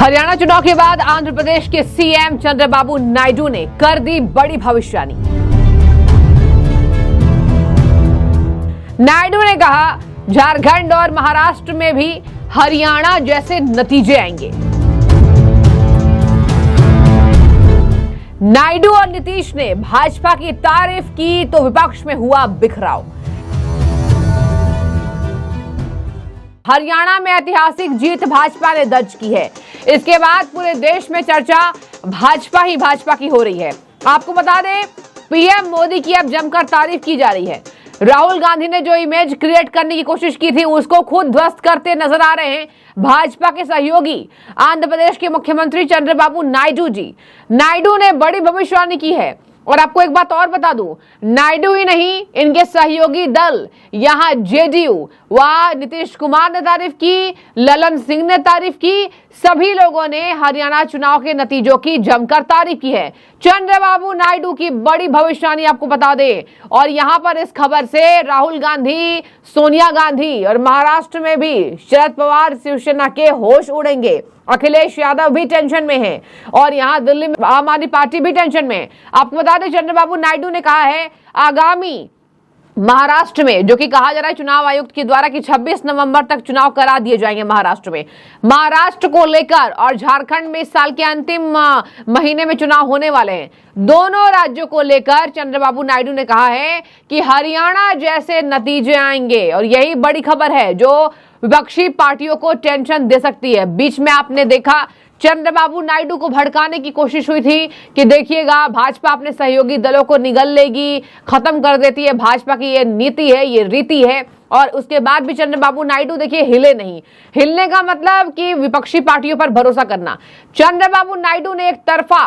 हरियाणा चुनाव के बाद आंध्र प्रदेश के सीएम चंद्रबाबू नायडू ने कर दी बड़ी भविष्यवाणी। नायडू ने कहा झारखंड और महाराष्ट्र में भी हरियाणा जैसे नतीजे आएंगे। नायडू और नीतीश ने भाजपा की तारीफ की तो विपक्ष में हुआ बिखराव। हरियाणा में ऐतिहासिक जीत भाजपा ने दर्ज की है। इसके बाद पूरे देश में चर्चा भाजपा की हो रही है। आपको बता दें, पीएम मोदी की अब जमकर तारीफ की जा रही है। राहुल गांधी ने जो इमेज क्रिएट करने की कोशिश की थी उसको खुद ध्वस्त करते नजर आ रहे हैं भाजपा के सहयोगी आंध्र प्रदेश के मुख्यमंत्री चंद्रबाबू नायडू जी। नायडू ने बड़ी भविष्यवाणी की है। और आपको एक बात और बता दूं, नायडू ही नहीं, इनके सहयोगी दल यहां जेडीयू, वहां नीतीश कुमार ने तारीफ की, ललन सिंह ने तारीफ की, सभी लोगों ने हरियाणा चुनाव के नतीजों की जमकर तारीफ की है। चंद्रबाबू नायडू की बड़ी भविष्यवाणी आपको बता दें। और यहां पर इस खबर से राहुल गांधी, सोनिया गांधी और महाराष्ट्र में भी शरद पवार शिवसेना के होश उड़ेंगे। अखिलेश यादव भी टेंशन में है और यहां दिल्ली में आम आदमी पार्टी भी टेंशन में है। आपको बता दें, चंद्रबाबू नायडू ने कहा है आगामी महाराष्ट्र में, जो कि कहा जा रहा है चुनाव आयुक्त के द्वारा कि 26 नवंबर तक चुनाव करा दिए जाएंगे महाराष्ट्र में। महाराष्ट्र को लेकर और झारखंड में इस साल के अंतिम महीने में चुनाव होने वाले हैं। दोनों राज्यों को लेकर चंद्रबाबू नायडू ने कहा है कि हरियाणा जैसे नतीजे आएंगे और यही बड़ी खबर है जो विपक्षी पार्टियों को टेंशन दे सकती है। बीच में आपने देखा चंद्रबाबू नायडू को भड़काने की कोशिश हुई थी कि देखिएगा भाजपा अपने सहयोगी दलों को निगल लेगी, खत्म कर देती है, भाजपा की ये नीति है, ये रीति है। और उसके बाद भी चंद्रबाबू नायडू देखिए हिले नहीं। हिलने का मतलब कि विपक्षी पार्टियों पर भरोसा करना। चंद्रबाबू नायडू ने एक तरफा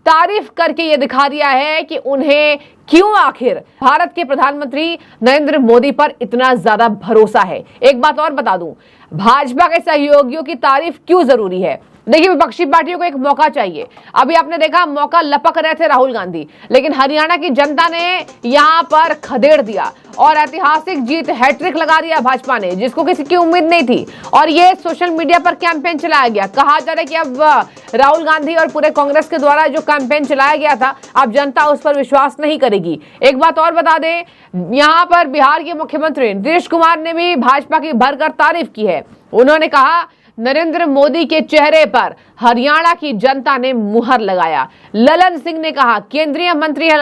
तारीफ करके ये दिखा दिया है कि उन्हें क्यों आखिर भारत के प्रधानमंत्री नरेंद्र मोदी पर इतना ज्यादा भरोसा है। एक बात और बता दूं, भाजपा के सहयोगियों की तारीफ क्यों जरूरी है। देखिए, विपक्षी पार्टियों को एक मौका चाहिए। अभी आपने देखा मौका लपक रहे थे राहुल गांधी, लेकिन हरियाणा की जनता ने यहां पर खदेड़ दिया और ऐतिहासिक जीत हैट्रिक लगा दिया भाजपा ने, जिसको किसी की उम्मीद नहीं थी। और ये सोशल मीडिया पर कैंपेन चलाया गया। कहा जा रहा है कि अब राहुल गांधी और पूरे कांग्रेस के द्वारा जो कैंपेन चलाया गया था, अब जनता उस पर विश्वास नहीं करेगी। एक बात और बता दें, यहां पर बिहार के मुख्यमंत्री नीतीश कुमार ने भी भाजपा की भरकर तारीफ की है। उन्होंने कहा नरेंद्र मोदी के चेहरे पर हरियाणा की जनता ने मुहर लगाया। ललन सिंह ने कहा, केंद्रीय मंत्री है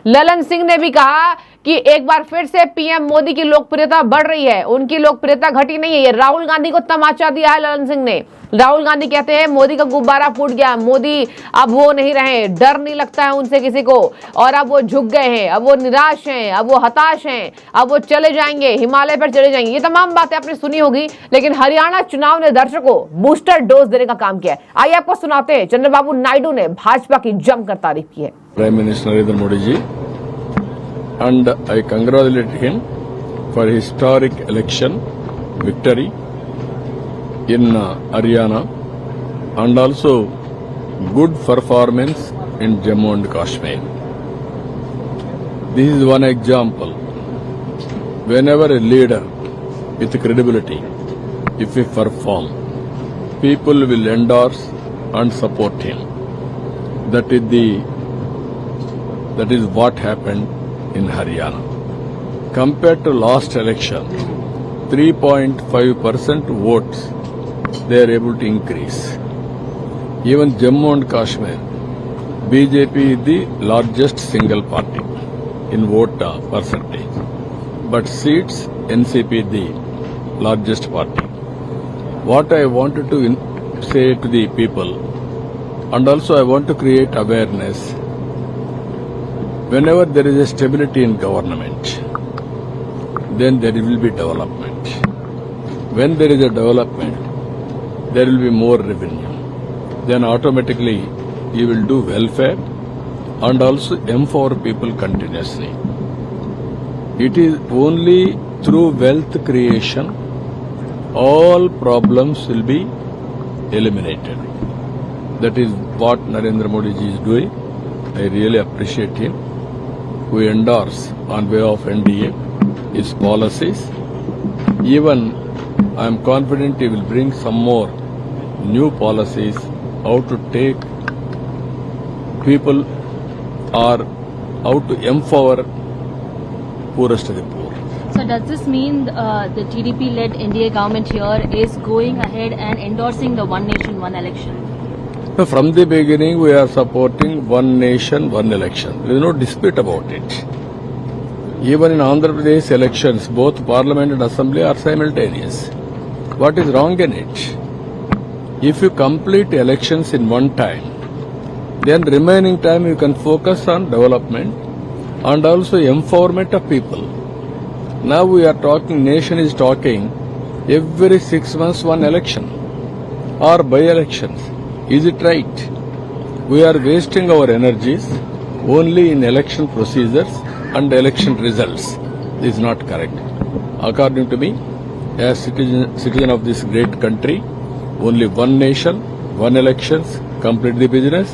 ललन सिंह ने भी कहा कि एक बार फिर से पीएम मोदी की लोकप्रियता बढ़ रही है, उनकी लोकप्रियता घटी नहीं है। ये राहुल गांधी को तमाचा दिया है ललन सिंह ने। राहुल गांधी कहते हैं मोदी का गुब्बारा फूट गया, मोदी अब वो नहीं रहे, डर नहीं लगता है उनसे किसी को, और अब वो झुक गए हैं, अब वो निराश हैं, अब वो हताश हैं, अब वो चले जाएंगे, हिमालय पर चले जाएंगे। ये तमाम बातें आपने सुनी होगी, लेकिन हरियाणा चुनाव ने दर्शकों को बूस्टर डोज देने का काम किया है। आइए आपको सुनाते हैं चंद्रबाबू नायडू ने भाजपा की जमकर तारीफ की है। Prime minister Narendra Modi ji, and I congratulate him for historic election victory in Haryana and also good performance in Jammu and Kashmir. This is one example. Whenever a leader with credibility, if he perform, people will endorse and support him. That is what happened in Haryana. Compared to last election, 3.5% votes they are able to increase. Even Jammu and Kashmir, BJP is the largest single party in vote percentage, but seats NCP is the largest party. What I wanted to say to the people, and also I want to create awareness. Whenever there is a stability in government, then there will be development. When there is a development, there will be more revenue. Then automatically you will do welfare and also empower people continuously. It is only through wealth creation all problems will be eliminated. That is what Narendra Modi ji is doing. I really appreciate him. We endorse on behalf of NDA his policies. Even I am confident he will bring some more new policies, how to take people or how to empower poorest of the poor. So does this mean the TDP-led NDA government here is going ahead and endorsing the one nation, one election? So from the beginning, we are supporting one nation, one election. There is no dispute about it. Even in Andhra Pradesh elections, both parliament and assembly are simultaneous. What is wrong in it? If you complete elections in one time, then remaining time you can focus on development and also empowerment of people. Now we are talking, nation is talking every 6 months one election or by-elections. Is it right? We are wasting our energies only in election procedures and election results. This is not correct. According to me, as citizen of this great country, only one nation, one elections, complete the business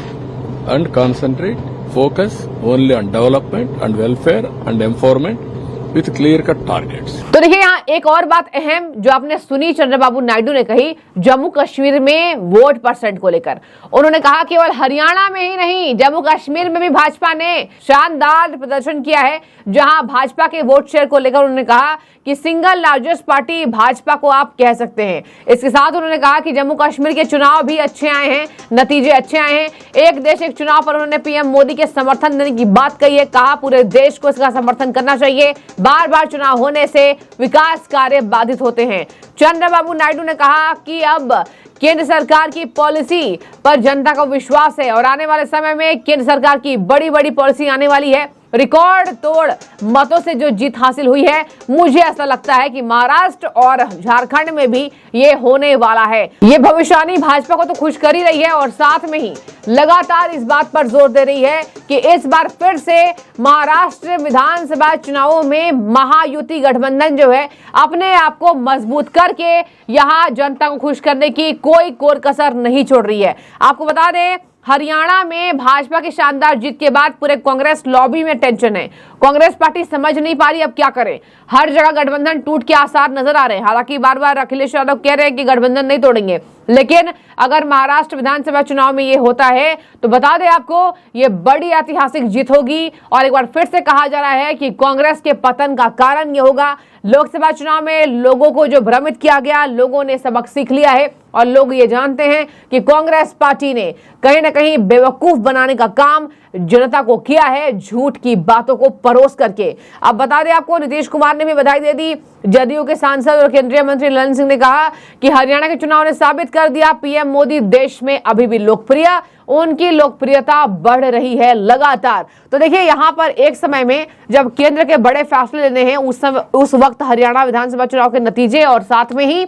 and concentrate, focus only on development and welfare and empowerment with clear-cut targets. तो देखिए यहाँ एक और बात अहम जो आपने सुनी चंद्रबाबू नायडू ने कही जम्मू कश्मीर में वोट परसेंट को लेकर। उन्होंने कहा केवल हरियाणा में ही नहीं, जम्मू कश्मीर में भी भाजपा ने शानदार प्रदर्शन किया है, जहां भाजपा के वोट शेयर को लेकर उन्होंने कहा कि सिंगल लार्जेस्ट पार्टी भाजपा को आप कह सकते हैं। इसके साथ उन्होंने कहा कि जम्मू कश्मीर के चुनाव भी अच्छे आए हैं, नतीजे अच्छे आए हैं। एक देश एक चुनाव पर उन्होंने पीएम मोदी के समर्थन देने की बात कही है, कहा पूरे देश को इसका समर्थन करना चाहिए। बार बार चुनाव होने से विकास कार्य बाधित होते हैं। चंद्रबाबू नायडू ने कहा कि अब केंद्र सरकार की पॉलिसी पर जनता को विश्वास है और आने वाले समय में केंद्र सरकार की बड़ी बड़ी पॉलिसी आने वाली है। रिकॉर्ड तोड़ मतों से जो जीत हासिल हुई है, मुझे ऐसा लगता है कि महाराष्ट्र और झारखंड में भी ये होने वाला है। ये भविष्यवाणी भाजपा को तो खुश कर ही रही है और साथ में ही लगातार इस बात पर जोर दे रही है कि इस बार फिर से महाराष्ट्र विधानसभा चुनावों में महायुति गठबंधन जो है अपने आप को मजबूत करके यहाँ जनता को खुश करने की कोई कोर कसर नहीं छोड़ रही है। आपको बता दें, हरियाणा में भाजपा की शानदार जीत के बाद पूरे कांग्रेस लॉबी में टेंशन है। कांग्रेस पार्टी समझ नहीं पा रही अब क्या करे। हर जगह गठबंधन टूट के आसार नजर आ रहे हैं। हालांकि बार बार अखिलेश यादव कह रहे हैं कि गठबंधन नहीं तोड़ेंगे, लेकिन अगर महाराष्ट्र विधानसभा चुनाव में ये होता है तो बता दें आपको, ये बड़ी ऐतिहासिक जीत होगी। और एक बार फिर से कहा जा रहा है कि कांग्रेस के पतन का कारण ये होगा। लोकसभा चुनाव में लोगों को जो भ्रमित किया गया, लोगों ने सबक सीख लिया है और लोग ये जानते हैं कि कांग्रेस पार्टी ने कहीं ना कहीं बेवकूफ बनाने का काम जनता को किया है, झूठ की बातों को परोस करके। अब बता दें आपको, नीतीश कुमार ने भी बधाई दे दी। जदयू के सांसद और केंद्रीय मंत्री ललन सिंह ने कहा कि हरियाणा के चुनाव ने साबित कर दिया पीएम मोदी देश में अभी भी लोकप्रिय, उनकी लोकप्रियता बढ़ रही है लगातार। तो देखिए यहाँ पर एक समय में जब केंद्र के बड़े फैसले लेने हैं, उस वक्त हरियाणा विधानसभा चुनाव के नतीजे और साथ में ही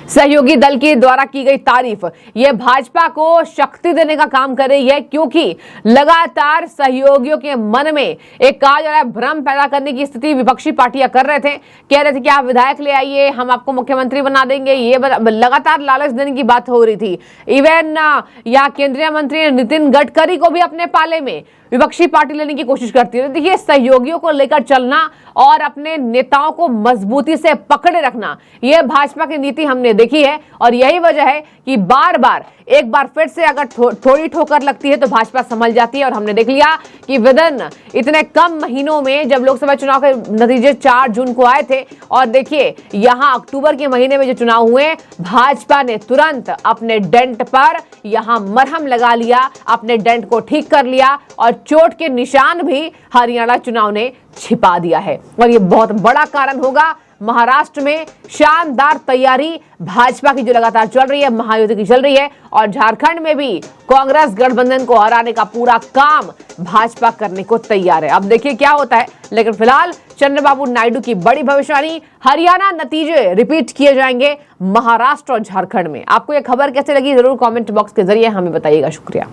सहयोगी दल के द्वारा की गई तारीफ, यह भाजपा को शक्ति देने का काम कर रही है, क्योंकि लगातार सहयोगियों के मन में एक कहा जा रहा है भ्रम पैदा करने की स्थिति विपक्षी पार्टियां कर रहे थे। कह रहे थे कि आप विधायक ले आइए, हम आपको मुख्यमंत्री बना देंगे, ये लगातार लालच देने की बात हो रही थी। इवन या केंद्रीय मंत्री नितिन गडकरी को भी अपने पाले में विपक्षी पार्टी लेने की कोशिश करती है। देखिए, सहयोगियों को लेकर चलना और अपने नेताओं को मजबूती से पकड़े रखना, यह भाजपा की नीति हमने देखी है। और यही वजह है कि बार बार एक बार फिर से अगर थोड़ी ठोकर लगती है तो भाजपा संभल जाती है। और हमने देख लिया कि विदिन इतने कम महीनों में जब लोकसभा चुनाव के नतीजे 4 जून को आए थे, और देखिए यहां अक्टूबर के महीने में जो चुनाव हुए, भाजपा ने तुरंत अपने डेंट पर यहां मरहम लगा लिया, अपने डेंट को ठीक कर लिया और चोट के निशान भी हरियाणा चुनाव ने छिपा दिया है। और ये बहुत बड़ा कारण होगा महाराष्ट्र में शानदार तैयारी भाजपा की जो लगातार चल रही है, महायुति की चल रही है, और झारखंड में भी कांग्रेस गठबंधन को हराने का पूरा काम भाजपा करने को तैयार है। अब देखिए क्या होता है, लेकिन फिलहाल चंद्रबाबू नायडू की बड़ी भविष्यवाणी, हरियाणा नतीजे रिपीट किए जाएंगे महाराष्ट्र और झारखंड में। आपको यह खबर कैसे लगी जरूर कमेंट बॉक्स के जरिए हमें बताइएगा। शुक्रिया।